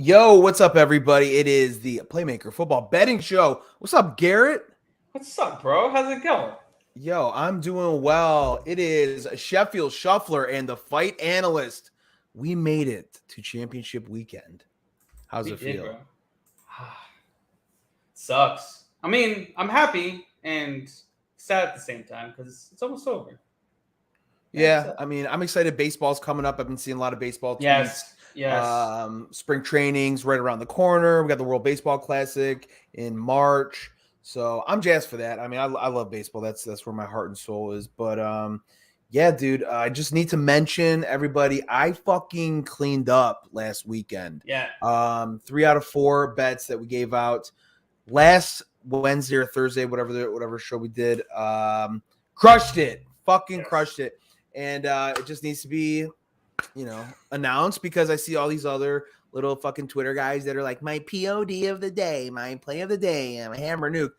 Yo, what's up, everybody? It is the Playmaker Football Betting Show. What's up, Garrett? What's up, bro? How's it going? Yo, I'm doing well. It is Sheffield Shuffler and the Fight Analyst. We made it to championship weekend. How's We it did, feel? bro. Sucks. I mean, I'm happy and sad at the same time because it's almost over. Yeah, I mean, I'm excited. Baseball's coming up. I've been seeing a lot of baseball tweets. Yes. Spring training's right around the corner. We got the World Baseball Classic in March. So I'm jazzed for that. I mean, I love baseball. That's where my heart and soul is. But yeah, dude, I just need to mention everybody. I fucking cleaned up last weekend. Yeah. 3 out of 4 bets that we gave out last Wednesday or Thursday, whatever show we did. Crushed it. Fucking crushed it. And it just needs to be, announced because I see all these other little fucking Twitter guys that are like, my POD of the day, my play of the day, my hammer nuke.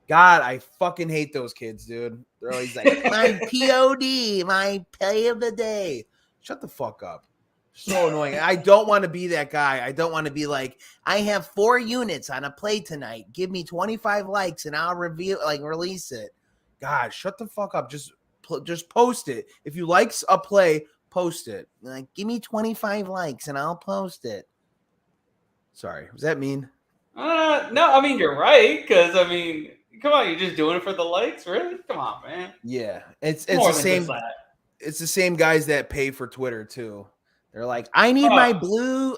God, I fucking hate those kids, dude. They're always like, my POD, my play of the day. Shut the fuck up. So annoying. I don't want to be that guy. I don't want to be like, I have 4 units on a play tonight. Give me 25 likes and I'll release it. God, shut the fuck up. Just post it. If you like a play, post it. Like, give me 25 likes and I'll post it. Sorry, was that mean? No, I mean, you're right because, I mean, come on, you're just doing it for the likes, really? Come on, man. Yeah, it's the same. It's the same guys that pay for Twitter too. They're like, I need my blue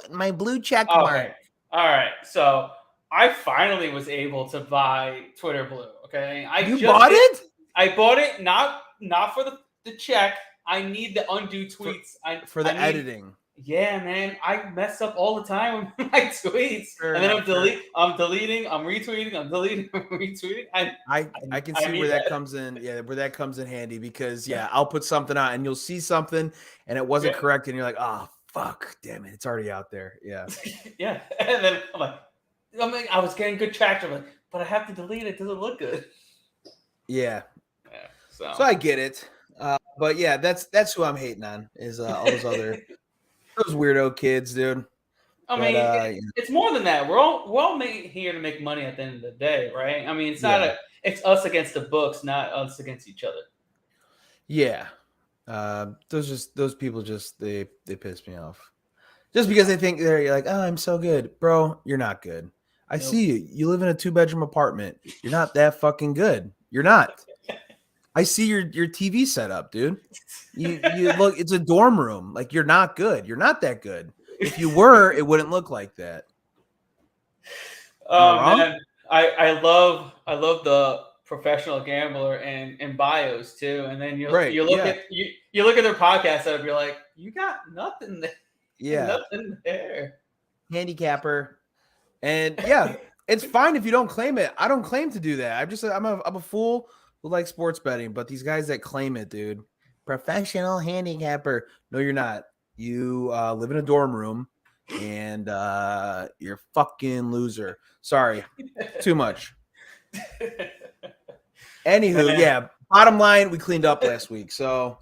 check mark. All right, so I finally was able to buy Twitter Blue. Okay, You bought it? I bought it not for the check. I need the undo tweets. For the editing. Yeah, man, I mess up all the time with my tweets, and then I'm deleting, I'm retweeting, I'm deleting, I'm retweeting. I can see where that comes in. Yeah, where that comes in handy because I'll put something out and you'll see something and it wasn't correct and you're like, oh fuck, damn it, it's already out there. Yeah. Yeah, and then I'm like, I was getting good traction, but I have to delete it. It doesn't look good. Yeah. So I get it. But yeah, that's who I'm hating on is all those other those weirdo kids, dude. I mean, it's more than that. We're all here to make money at the end of the day, right? I mean, it's us against the books, not us against each other. Yeah. Those people just they piss me off. Just because they think you're like, oh, I'm so good. Bro, you're not good. I see you. You live in a 2-bedroom apartment. You're not that fucking good. You're not. I see your TV setup, dude. You look, it's a dorm room. Like, you're not good. You're not that good. If you were, it wouldn't look like that. Man, I love the professional gambler and bios too. And then you look at their podcast and you're like, you got nothing there. Yeah. Nothing there. Handicapper. And yeah, it's fine if you don't claim it. I don't claim to do that. I'm a fool who likes sports betting, but these guys that claim it, dude, professional handicapper. No, you're not. You live in a dorm room and you're a fucking loser. Sorry. Too much. Anywho, yeah. Bottom line, we cleaned up last week. So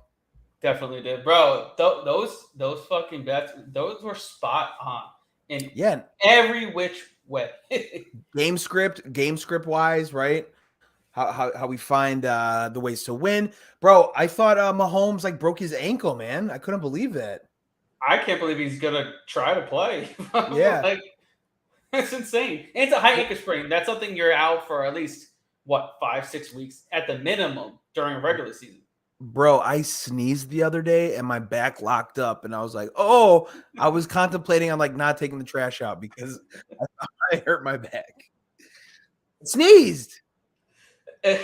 definitely did. Bro, those fucking bets, those were spot on. In every which way. game script wise, right? How we find the ways to win. Bro, I thought Mahomes broke his ankle, man. I couldn't believe that. I can't believe he's gonna try to play. Yeah. That's insane. And it's a high ankle sprain. That's something you're out for at least 5-6 weeks at the minimum during a regular season. Bro, I sneezed the other day and my back locked up and I was like, oh, I was contemplating on not taking the trash out because I hurt my back. Sneezed. And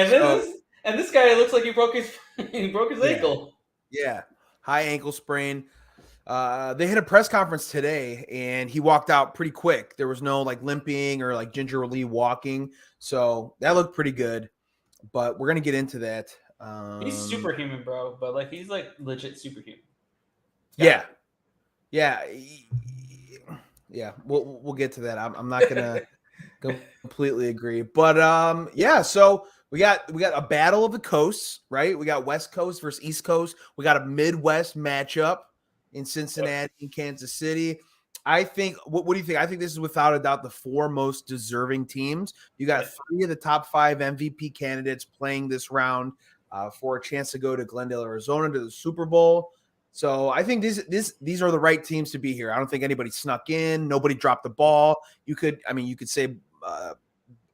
this guy looks like he broke his ankle. Yeah. High ankle sprain. They had a press conference today and he walked out pretty quick. There was no limping or gingerly walking. So that looked pretty good. But we're gonna get into that. He's superhuman, bro. But he's legit superhuman. Yeah. We'll get to that. I'm not gonna completely agree, but So we got a battle of the coasts, right? We got West Coast versus East Coast. We got a Midwest matchup in Cincinnati and Kansas City. I think, what do you think? I think this is without a doubt the 4 most deserving teams. You got 3 of the top 5 MVP candidates playing this round for a chance to go to Glendale, Arizona to the Super Bowl. So I think these are the right teams to be here. I don't think anybody snuck in. Nobody dropped the ball. You could say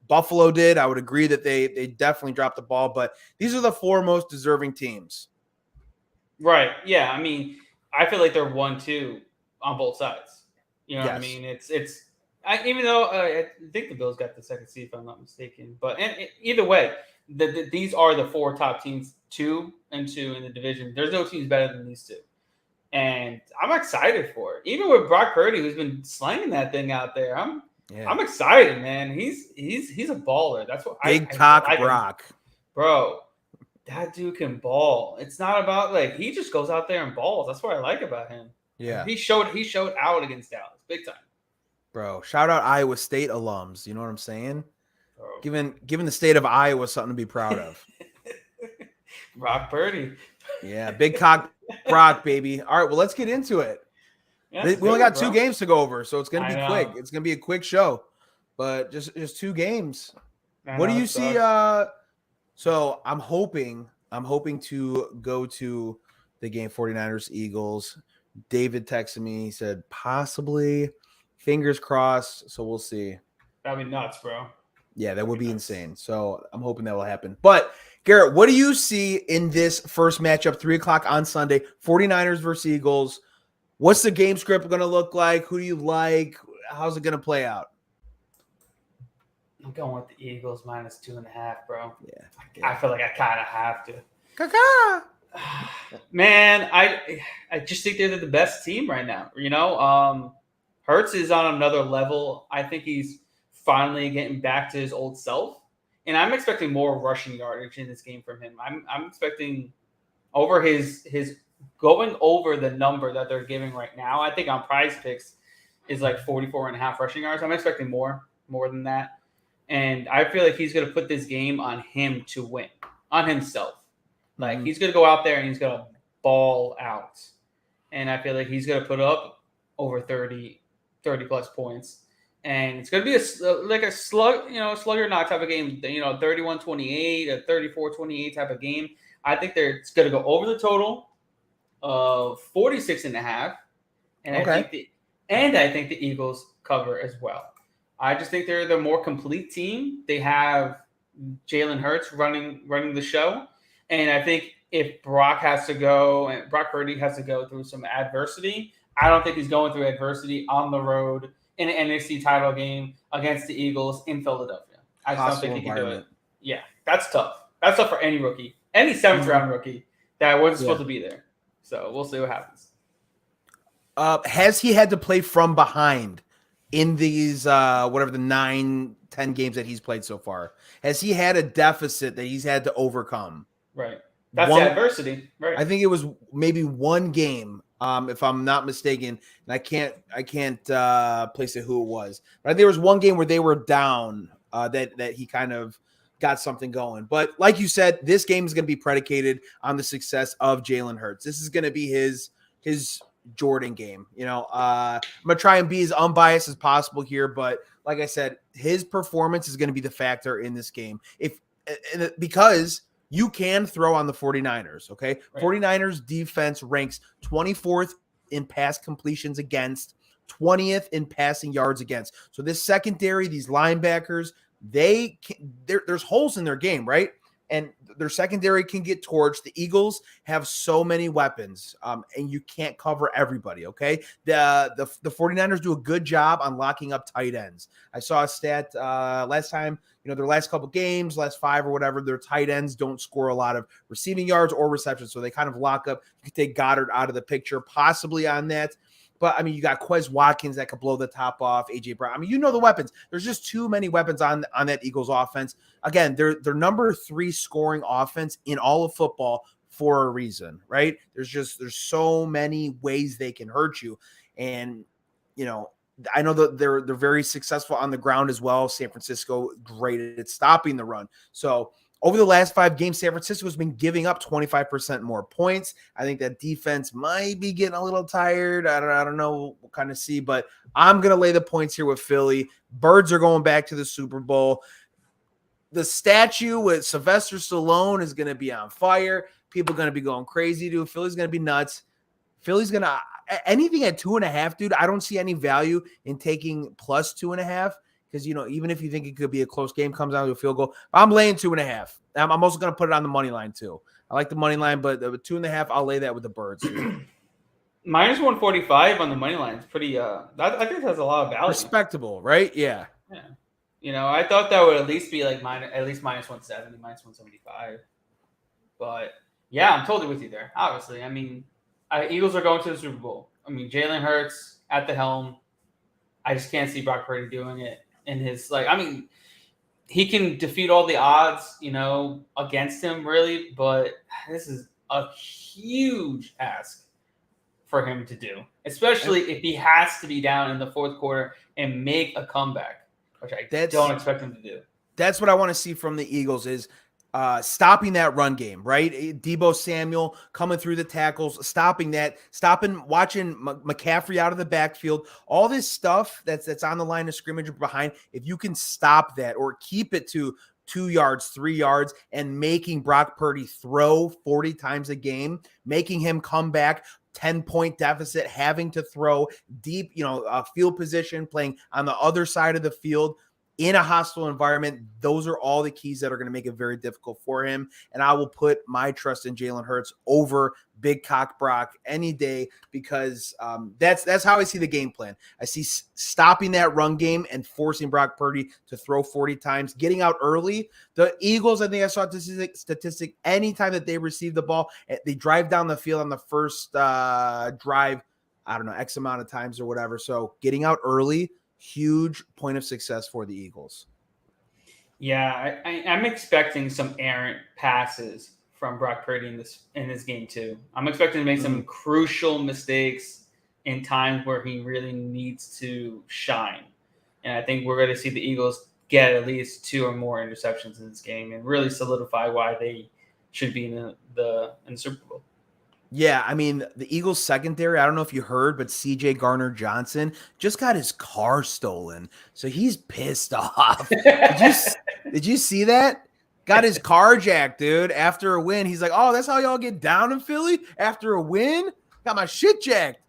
Buffalo did. I would agree that they definitely dropped the ball, but these are the 4 most deserving teams. Right. Yeah. I mean, I feel like they're 1-2 on both sides. You know what I mean? Even though I think the Bills got the second seed, if I'm not mistaken. But either way, these are the 4 top teams, 2 and 2 in the division. There's no teams better than these 2. And I'm excited for it. Even with Brock Purdy, who's been slanging that thing out there, I'm excited, man. He's a baller. That's what Big cock Brock, bro. That dude can ball. It's not about he just goes out there and balls. That's what I like about him. Yeah, he showed out against Dallas big time, bro. Shout out Iowa State alums. You know what I'm saying? Bro. Giving the state of Iowa something to be proud of. Brock Purdy. Yeah, big cock Brock, baby. All right, well, let's get into it. Yeah, we only got 2 games to go over, so it's going to be quick. It's going to be a quick show, but just 2 games. What do you see? So I'm hoping to go to the game 49ers Eagles. David texted me. He said possibly, fingers crossed. So we'll see. That'd be nuts, bro. Yeah, that would be insane. So I'm hoping that will happen. But Garrett, what do you see in this first matchup, 3:00 on Sunday, 49ers versus Eagles? What's the game script going to look like? Who do you like? How's it going to play out? I'm going with the Eagles -2.5, bro. Yeah. I feel like I kind of have to. Caca. Man, I just think they're the best team right now. You know, Hurts is on another level. I think he's finally getting back to his old self, and I'm expecting more rushing yardage in this game from him. I'm expecting over his going over the number that they're giving right now. I think on PrizePicks is 44.5 rushing yards. I'm expecting more than that, and I feel like he's going to put this game on him to win, on himself. He's going to go out there and he's going to ball out. And I feel like he's going to put up over 30 plus points. And it's going to be a slug or not type of game, 31-28, a 34-28 type of game. I think it's going to go over the total of 46.5. And I think the Eagles cover as well. I just think they're the more complete team. They have Jalen Hurts running the show. And I think if Brock Purdy has to go through some adversity, I don't think he's going through adversity on the road in an NFC title game against the Eagles in Philadelphia. I just don't think he can do it. Yeah, that's tough. That's tough for any rookie, any 7th-round rookie that wasn't supposed to be there. So we'll see what happens. Has he had to play from behind in these the 9-10 games that he's played so far? Has he had a deficit that he's had to overcome? Right. That's the adversity. Right. I think it was maybe 1 game, if I'm not mistaken, and I can't place it who it was. But there was 1 game where they were down that he kind of got something going. But like you said, this game is going to be predicated on the success of Jalen Hurts. This is going to be his Jordan game. I'm going to try and be as unbiased as possible here, but like I said, his performance is going to be the factor in this game. Because you can throw on the 49ers, okay? Right. 49ers defense ranks 24th in pass completions against, 20th in passing yards against. So this secondary, these linebackers, there's holes in their game, right? And their secondary can get torched. The Eagles have so many weapons, and you can't cover everybody, okay? The 49ers do a good job on locking up tight ends. I saw a stat last time, their last couple games, last 5 or whatever, their tight ends don't score a lot of receiving yards or receptions, so they kind of lock up. You could take Goddard out of the picture possibly on that. But, you got Quez Watkins that could blow the top off, A.J. Brown. The weapons. There's just too many weapons on that Eagles offense. Again, they're number 3 scoring offense in all of football for a reason, right? There's so many ways they can hurt you. And, I know that they're very successful on the ground as well. San Francisco, great at stopping the run. So over the last 5 games, San Francisco's been giving up 25% more points. I think that defense might be getting a little tired. I don't know. We'll kind of see, but I'm going to lay the points here with Philly. Birds are going back to the Super Bowl. The statue with Sylvester Stallone is going to be on fire. People are going to be going crazy, dude. Philly's going to be nuts. Philly's going to anything at 2.5, dude. I don't see any value in taking plus 2.5 because, even if you think it could be a close game, comes down to a field goal. I'm laying 2.5. I'm also going to put it on the money line too. I like the money line, but the 2.5, I'll lay that with the Birds. Minus 145 on the money line is pretty. I think that's a lot of value. Respectable, right? Yeah. I thought that would at least be like minus 170, minus 175. But yeah, I'm totally with you there. Obviously, Eagles are going to the Super Bowl. Jalen Hurts at the helm. I just can't see Brock Purdy doing it in his he can defeat all the odds, against him really, but this is a huge ask for him to do, especially if he has to be down in the fourth quarter and make a comeback, which I don't expect him to do. That's what I want to see from the Eagles is stopping that run game, right? Deebo Samuel coming through the tackles, stopping watching McCaffrey out of the backfield, all this stuff that's on the line of scrimmage behind. If you can stop that or keep it to 2 yards, 3 yards, and making Brock Purdy throw 40 times a game, making him come back 10-point deficit, having to throw deep, field position, playing on the other side of the field, in a hostile environment, those are all the keys that are going to make it very difficult for him. And I will put my trust in Jalen Hurts over Big Cock Brock any day because that's how I see the game plan. I see stopping that run game and forcing Brock Purdy to throw 40 times, getting out early. The Eagles, I think I saw a statistic, anytime that they receive the ball, they drive down the field on the first drive, I don't know, X amount of times or whatever. So getting out early, huge point of success for the Eagles. Yeah, I'm expecting some errant passes from Brock Purdy in this game too. I'm expecting to make some crucial mistakes in times where he really needs to shine. And I think we're going to see the Eagles get at least 2 or more interceptions in this game and really solidify why they should be in the Super Bowl. Yeah, the Eagles secondary, I don't know if you heard, but CJ Garner-Johnson just got his car stolen. So he's pissed off. Did you see that? Got his car jacked, dude, after a win. He's like, oh, that's how y'all get down in Philly? After a win? Got my shit jacked.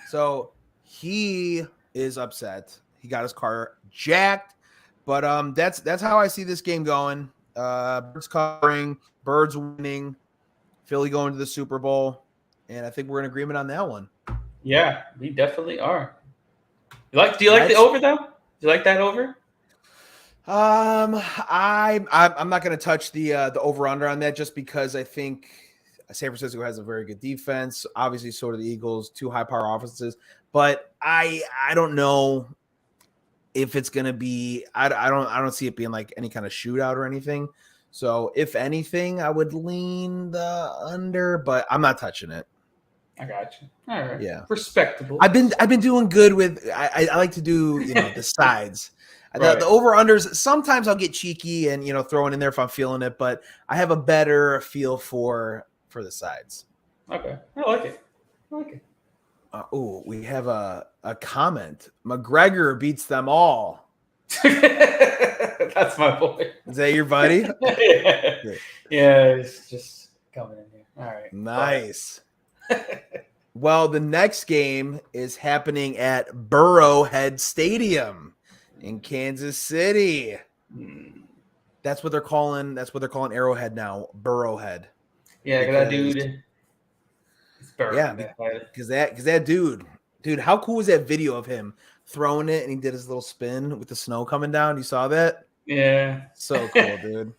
So he is upset. He got his car jacked. But that's how I see this game going. Birds covering, Birds winning, Philly going to the Super Bowl. And I think we're in agreement on that one. Yeah, we definitely are. Do you like the over though? Do you like that over? I'm not going to touch the over under on that just because I think San Francisco has a very good defense. Obviously, so do the Eagles, 2 high power offenses. But I don't know if it's going to be. I don't see it being like any kind of shootout or anything. So if anything, I would lean the under, but I'm not touching it. I got you. All right. Yeah. Respectable. I've been doing good with I like to do, the sides. Right. The over-unders, sometimes I'll get cheeky and, throw it in there if I'm feeling it, but I have a better feel for the sides. Okay. I like it. We have a comment. McGregor beats them all. That's my boy. Is that your buddy? Yeah, it's just coming in here. All right. Nice. Well, the next game is happening at Burrowhead Stadium in Kansas City. That's what they're calling Arrowhead now, Burrowhead. Yeah, that dude. Yeah, because that dude, how cool was that video of him throwing it and he did his little spin with the snow coming down? You saw that? Yeah. So cool, dude.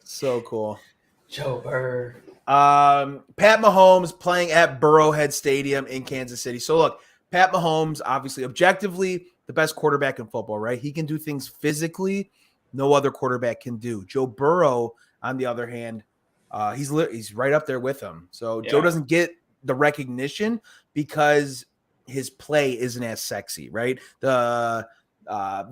So cool. Joe Burr. Pat Mahomes playing at Burrowhead Stadium in Kansas City. So look, Pat Mahomes, obviously, objectively, the best quarterback in football, right? He can do things physically no other quarterback can do. Joe Burrow, on the other hand, he's right up there with him. So Joe doesn't get the recognition because his play isn't as sexy, right? The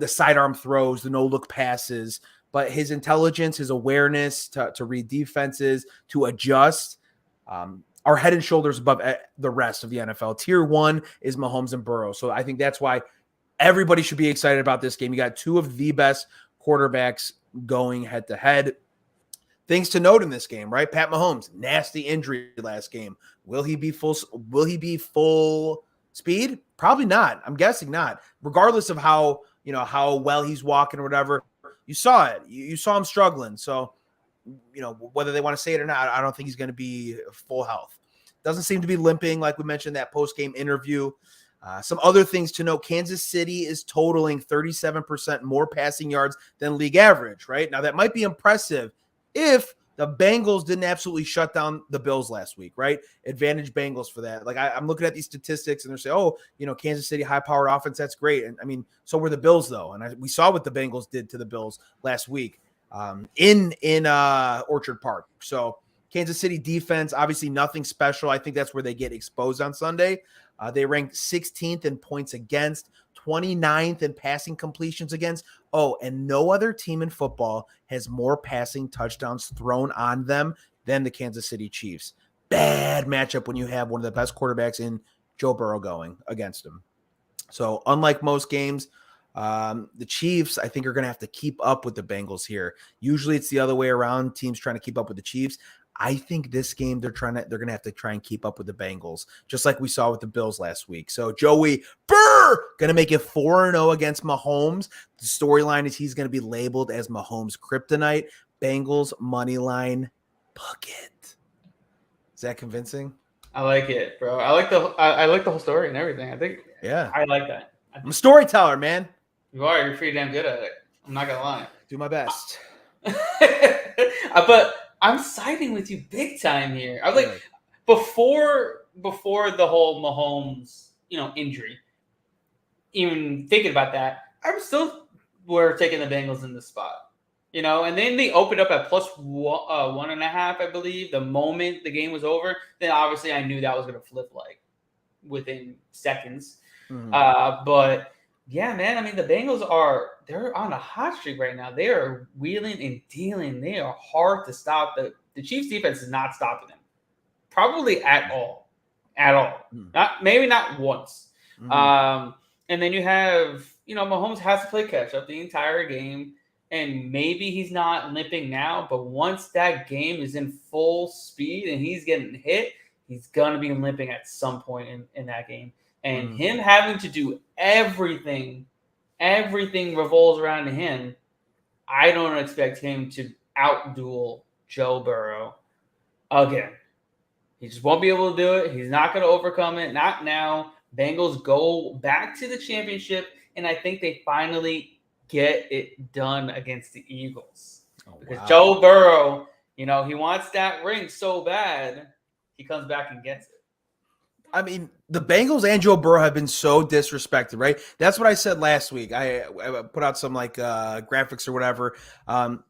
sidearm throws, the no-look passes, but his intelligence, his awareness to read defenses, to adjust, are head and shoulders above the rest of the NFL. Tier 1 is Mahomes and Burrow. So I think that's why everybody should be excited about this game. You got two of the best quarterbacks going head to head. Things to note in this game, right? Pat Mahomes, nasty injury last game. Will he be full speed? Probably not. I'm guessing not. Regardless of how well he's walking or whatever, you saw it. You saw him struggling. So, whether they want to say it or not, I don't think he's going to be full health. Doesn't seem to be limping, like we mentioned that post-game interview. Some other things to note: Kansas City is totaling 37% more passing yards than league average, right? Now, that might be impressive if the Bengals didn't absolutely shut down the Bills last week, right? Advantage Bengals for that. Like, I'm looking at these statistics and they're saying, Kansas City high-powered offense, that's great. And I mean, so were the Bills, though. And we saw what the Bengals did to the Bills last week in Orchard Park. So Kansas City defense, obviously nothing special. I think that's where they get exposed on Sunday. They ranked 16th in points against, 29th in passing completions against. Oh, and no other team in football has more passing touchdowns thrown on them than the Kansas City Chiefs. Bad matchup when you have one of the best quarterbacks in Joe Burrow going against him. So unlike most games, the Chiefs, I think, are going to have to keep up with the Bengals here. Usually it's the other way around, teams trying to keep up with the Chiefs. I think this game they're going to have to try and keep up with the Bengals, just like we saw with the Bills last week. So Joey Burr going to make it 4-0 against Mahomes. The storyline is he's going to be labeled as Mahomes kryptonite. Bengals money line bucket. Is that convincing? I like it, bro. I like the whole story and everything. I think I like that. I'm a storyteller, man. You are. You're pretty damn good at it. I'm not gonna lie. Do my best. But I'm siding with you big time here. I was like, before the whole Mahomes, injury, even thinking about that, I'm still we're taking the Bengals in this spot. And then they opened up at plus 1.5, I believe, the moment the game was over. Then obviously I knew that was going to flip like within seconds. Mm-hmm. But yeah, man, I mean, the Bengals they're on a hot streak right now. They are wheeling and dealing. They are hard to stop. The Chiefs defense is not stopping them. Probably at all. Mm-hmm. Maybe not once. Mm-hmm. And then you have, Mahomes has to play catch up the entire game. And maybe he's not limping now, but once that game is in full speed and he's getting hit, he's going to be limping at some point in that game. And him having to do everything revolves around him. I don't expect him to outduel Joe Burrow again. He just won't be able to do it. He's not going to overcome it. Not now. Bengals go back to the championship, and I think they finally get it done against the Eagles. Because Joe Burrow, he wants that ring so bad, he comes back and gets it. I mean, the Bengals and Joe Burrow have been so disrespected, right? That's what I said last week. I put out some graphics or whatever.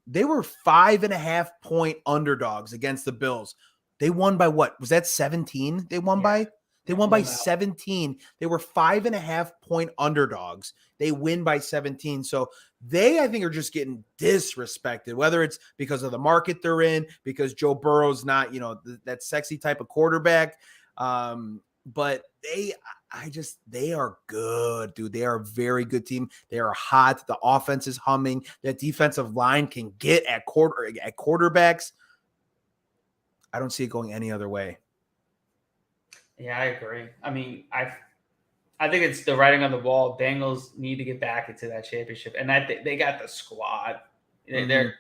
They were 5.5-point underdogs against the Bills. They won by what? Was that 17? They won by? They won by 17. They were 5.5-point underdogs. They win by 17. So they, I think, are just getting disrespected, whether it's because of the market they're in, because Joe Burrow's not, that sexy type of quarterback. But they are good, dude. They are a very good team. They are hot. The offense is humming. That defensive line can get at quarterbacks. I don't see it going any other way. Yeah, I agree. I mean, I think it's the writing on the wall. Bengals need to get back into that championship, and they got the squad. They're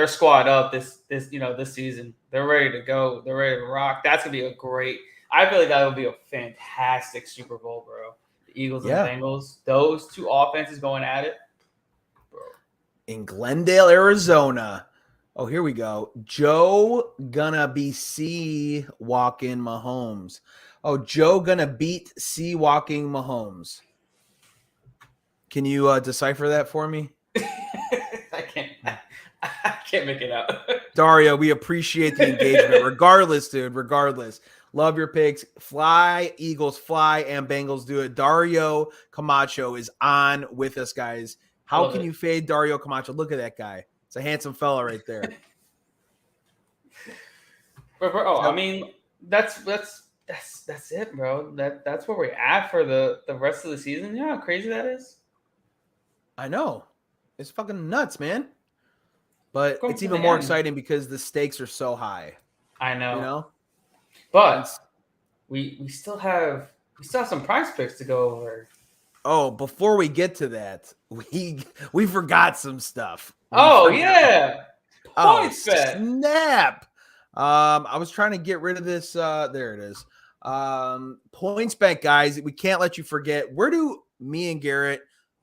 squad up this season. They're ready to go. They're ready to rock. That's gonna be a great. I feel like that would be a fantastic Super Bowl, bro. The Eagles and the Bengals, those two offenses going at it, bro. In Glendale, Arizona. Oh, here we go. Joe gonna be walking Mahomes. Oh, Joe gonna beat walking Mahomes. Can you decipher that for me? I can't make it out. Dario, we appreciate the engagement. Regardless, dude. Regardless. Love your picks. Fly, Eagles fly, and Bengals do it. Dario Camacho is on with us, guys. How can you fade Dario Camacho? Look at that guy. It's a handsome fella right there. I mean, that's it, bro. That's where we're at for the rest of the season. You know how crazy that is? I know. It's fucking nuts, man. But Going it's to even the more end. exciting because the stakes are so high. I know. You know? But we still have some prize picks to go over. Oh, before we get to that, we forgot some stuff. Yeah. Points bet. Snap. I was trying to get rid of this. There it is. Points bet, guys. We can't let you forget. Where do me and Garrett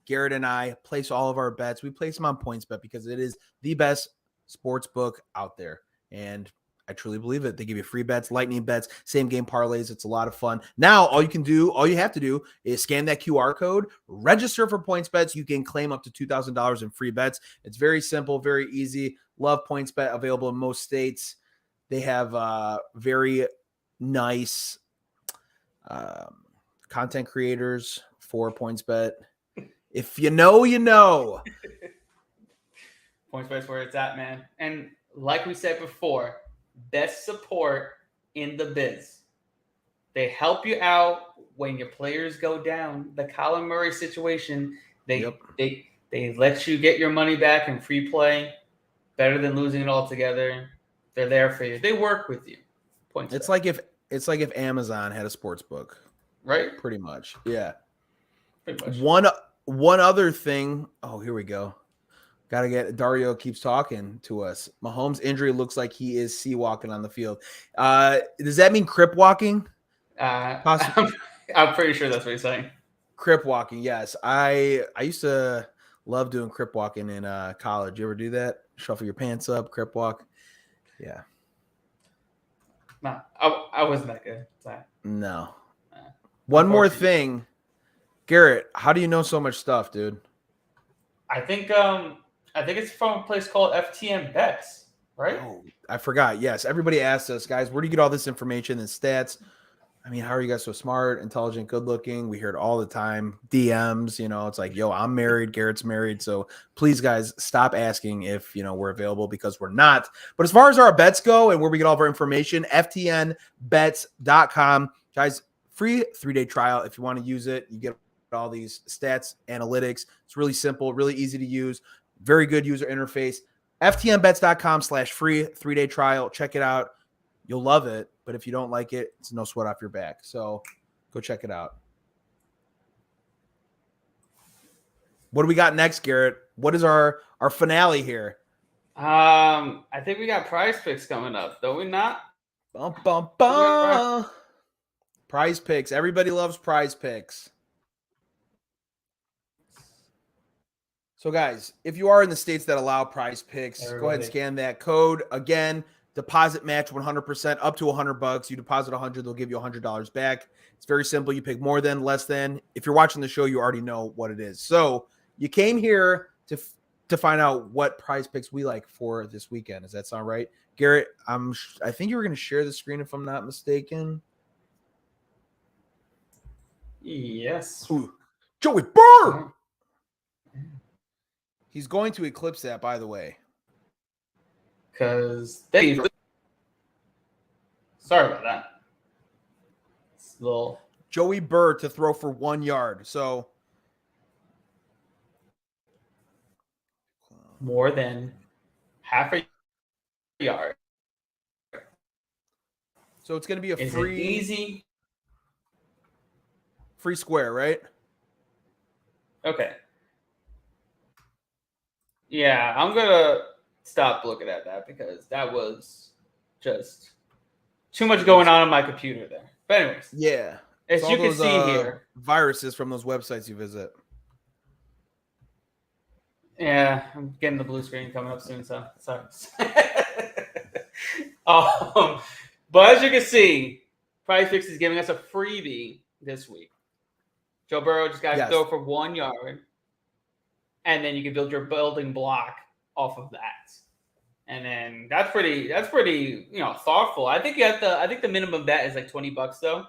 and I place all of our bets? We place them on Points Bet because it is the best sports book out there. And I truly believe it. They give you free bets, lightning bets, same game parlays. It's a lot of fun. Now, all you have to do is scan that QR code, register for Points Bets. You can claim up to $2,000 in free bets. It's very simple, very easy. Love Points Bet, available in most states. They have very nice content creators for Points Bet. If you know, you know. Points Bet's where it's at, man. And like we said before, best support in the biz. They help you out when your players go down. The Colin Murray situation, they let you get your money back in free play. Better than losing it altogether. They're there for you. They work with you. Points. It's like if Amazon had a sports book, right? Pretty much, yeah. Pretty much. One other thing. Oh, here we go. Gotta get Dario keeps talking to us. Mahomes' injury looks like he is sea walking on the field. Does that mean crip walking? I'm pretty sure that's what he's saying. Crip walking, yes. I used to love doing crip walking in college. You ever do that? Shuffle your pants up, crip walk. Yeah. No, I wasn't that good. Sorry. No. One more thing, Garrett. How do you know so much stuff, dude? I think it's from a place called FTN Bets, right? Oh, I forgot. Yes, everybody asks us, guys, where do you get all this information and stats? I mean, how are you guys so smart, intelligent, good looking? We hear it all the time. DMs, it's like, yo, I'm married, Garrett's married. So please, guys, stop asking if, we're available because we're not. But as far as our bets go and where we get all of our information, FTNBets.com. Guys, free 3-day trial. If you want to use it, you get all these stats, analytics. It's really simple, really easy to use. Very good user interface. FTNBets.com/free 3-day trial. Check it out. You'll love it. But if you don't like it, it's no sweat off your back. So go check it out. What do we got next, Garrett? What is our finale here? I think we got prize picks coming up, don't we not? Bum, bum, bum. Prize picks. Everybody loves prize picks. So, guys, if you are in the states that allow prize picks, go ahead and scan that code. Again, deposit match 100% up to $100. You deposit $100, they'll give you $100 back. It's very simple. You pick more than, less than. If you're watching the show, you already know what it is. So you came here to find out what prize picks we like for this weekend. Does that sound right? Garrett, I think you were going to share the screen if I'm not mistaken. Yes. Ooh, Joey Burr! He's going to eclipse that, by the way. Because sorry about that. It's a little Joey Burr to throw for 1 yard. So more than half a yard. So it's going to be easy free square, right? Okay. Yeah, I'm going to stop looking at that because that was just too much going on my computer there. But anyways. Yeah. As you can see here. Viruses from those websites you visit. Yeah, I'm getting the blue screen coming up soon, so sorry. But as you can see, PrizePicks is giving us a freebie this week. Joe Burrow just got to throw for 1 yard. And then you can build your building block off of that, and then that's pretty thoughtful. I think the minimum bet is like $20 though,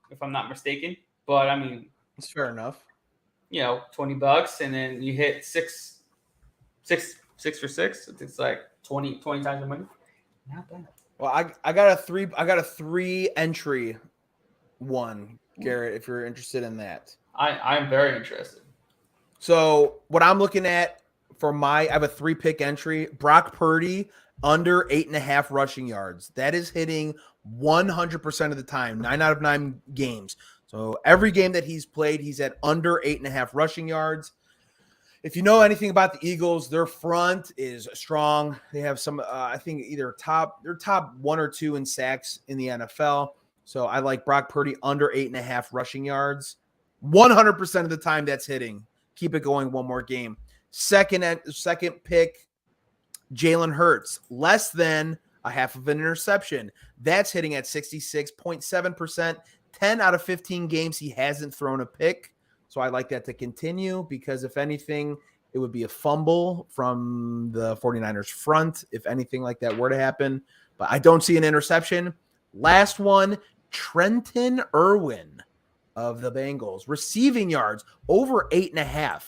if I'm not mistaken. But I mean, it's fair enough. $20, and then you hit six 6 for 6. It's like 20 times the money. Not bad. Well, I got a three entry one, Garrett, if you're interested in that. I'm very interested. So what I'm looking at I have a 3-pick entry. Brock Purdy under 8.5 rushing yards. That is hitting 100% of the time, 9 out of 9 games. So every game that he's played, he's at under 8.5 rushing yards. If you know anything about the Eagles, their front is strong. They have some, I think they're top 1 or 2 in sacks in the NFL. So I like Brock Purdy under 8.5 rushing yards. 100% of the time that's hitting. Keep it going one more game. Second pick, Jalen Hurts, less than a half of an interception. That's hitting at 66.7%. 10 out of 15 games he hasn't thrown a pick. So I like that to continue because if anything, it would be a fumble from the 49ers front if anything like that were to happen. But I don't see an interception. Last one, Trenton Irwin of the Bengals. Receiving yards over 8.5.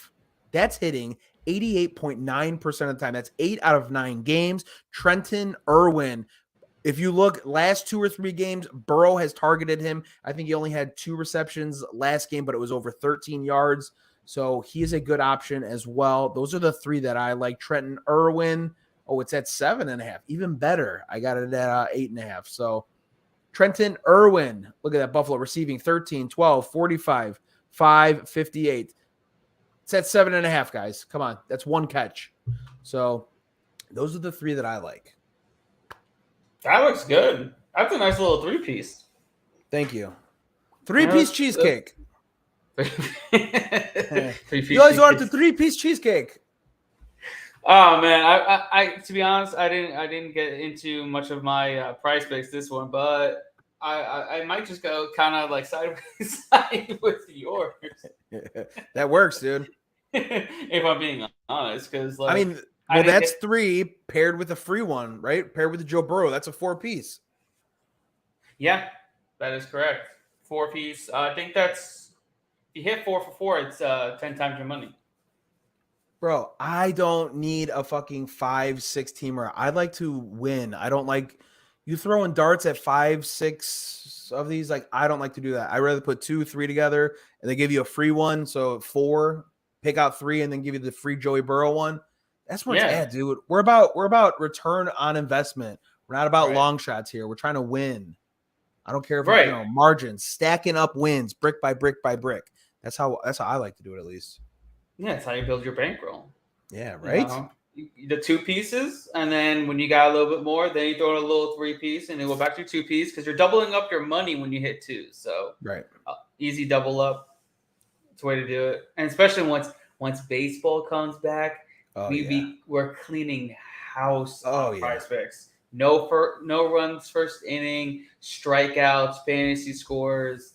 That's hitting 88.9% of the time. That's 8 out of 9 games. Trenton Irwin. If you look last 2 or 3 games, Burrow has targeted him. I think he only had 2 receptions last game, but it was over 13 yards. So he is a good option as well. Those are the 3 that I like. Trenton Irwin. Oh, it's at 7.5. Even better. I got it at 8.5. So Trenton Irwin. Look at that. Buffalo receiving 13, 12, 45, 5, 58. It's at 7.5, guys. Come on. That's 1 catch. So those are the 3 that I like. That looks good. That's a nice little 3-piece. Thank you. 3-piece cheesecake. 3-piece you always wanted the 3-piece cheesecake. Oh man, I to be honest, I didn't get into much of my PrizePicks this one, but I might just go kind of like side with yours. That works, dude. If I'm being honest, because like, I mean. Well, that's 3 paired with a free one, right? Paired with the Joe Burrow. That's a 4-piece. Yeah, that is correct. 4-piece. I think that's if you hit 4 for 4, it's 10 times your money. Bro, I don't need a fucking 5-6 teamer. I like to win. I don't like you throwing darts at 5-6 of these. Like, I don't like to do that. I rather put 2, 3 together and they give you a free one. So 4, pick out 3 and then give you the free Joey Burrow one. That's where it's at, dude. We're about return on investment. We're not about long shots here. We're trying to win. I don't care if margins, stacking up wins, brick by brick by brick. That's how I like to do it, at least. Yeah, that's how you build your bankroll. Yeah, right. The 2 pieces, and then when you got a little bit more, then you throw in a little 3-piece, and then go back to 2-piece because you're doubling up your money when you hit 2. So easy double up. It's the way to do it, and especially once baseball comes back. We're cleaning house on PrizePicks. No runs first inning, strikeouts, fantasy scores,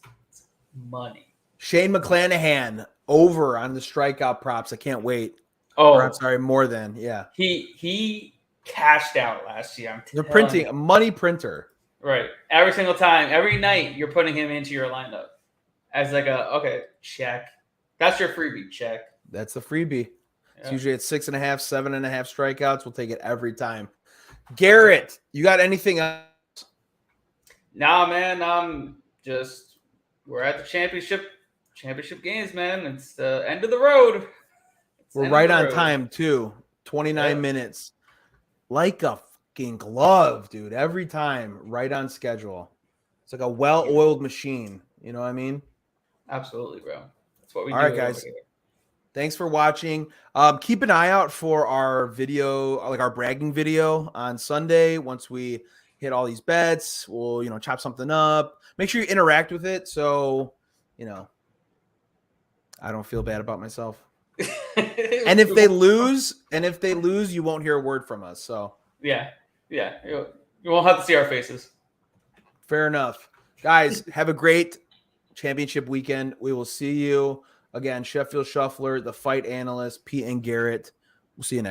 money. Shane McClanahan over on the strikeout props. I can't wait. Oh, I'm sorry, more than He cashed out last year. They're printing a money printer. Right. Every single time, every night, you're putting him into your lineup as like check. That's your freebie check. That's the freebie. It's usually at 6.5, 7.5 strikeouts. We'll take it every time. Garrett, you got anything else? Nah, man. We're at the championship games, man. It's the end of the road. We're right on time, too. 29 minutes. Like a fucking glove, dude. Every time, right on schedule. It's like a well-oiled machine. You know what I mean? Absolutely, bro. That's what we do. All right, guys. Thanks for watching. Keep an eye out for our video, like our bragging video on Sunday. Once we hit all these bets, we'll, chop something up. Make sure you interact with it so, I don't feel bad about myself. And if they lose, you won't hear a word from us. So yeah. You won't have to see our faces. Fair enough. Guys, have a great championship weekend. We will see you again. Sheffield Shuffler, the Fight Analyst, Pete and Garrett. We'll see you next.